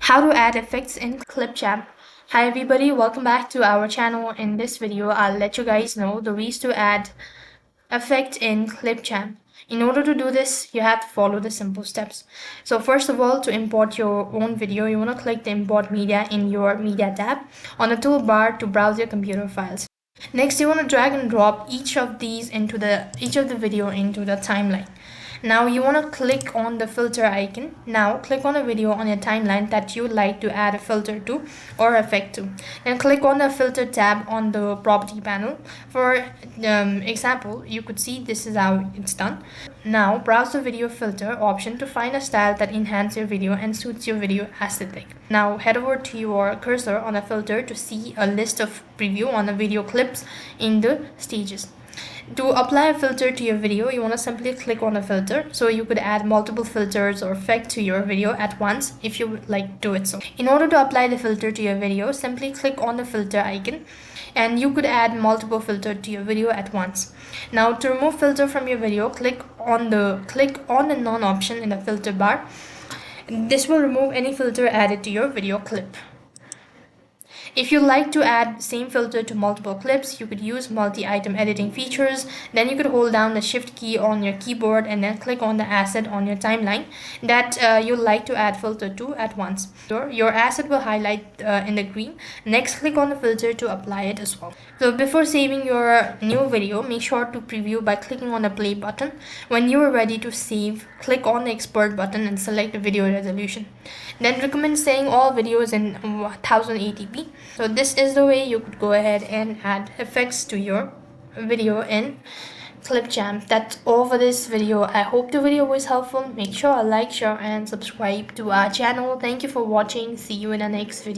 How to add effects in Clipchamp. Hi everybody, welcome back to our channel. In this video, I'll let you guys know the ways to add effect in Clipchamp. In order to do this, you have to follow the simple steps. So first of all, to import your own video, you want to click the import media in your media tab on the toolbar to browse your computer files. Next, you want to drag and drop each of the video into the timeline. Now you want to click on the filter icon. Now click on a video on your timeline that you would like to add a filter to or effect to. Then click on the filter tab on the property panel. For example, you could see this is how it's done. Now browse the video filter option to find a style that enhances your video and suits your video aesthetic. Now head over to your cursor on a filter to see a list of preview on the video clips in the stages. To apply a filter to your video, you want to simply click on a filter. So you could add multiple filters or effect to your video at once if you would like to do it so. In order to apply the filter to your video, simply click on the filter icon and you could add multiple filters to your video at once. Now to remove filter from your video, click on the none option in the filter bar. This will remove any filter added to your video clip. If you like to add same filter to multiple clips, you could use multi-item editing features. Then you could hold down the shift key on your keyboard and then click on the asset on your timeline that you like to add filter to at once. Your asset will highlight in the green. Next, click on the filter to apply it as well. So before saving your new video, make sure to preview by clicking on the play button. When you are ready to save, click on the export button and select the video resolution. Then recommend saving all videos in 1080p. So this is the way you could go ahead and add effects to your video in Clipchamp. That's all for this video. I hope the video was helpful. Make sure to like, share and subscribe to our channel. Thank you for watching. See you in the next video.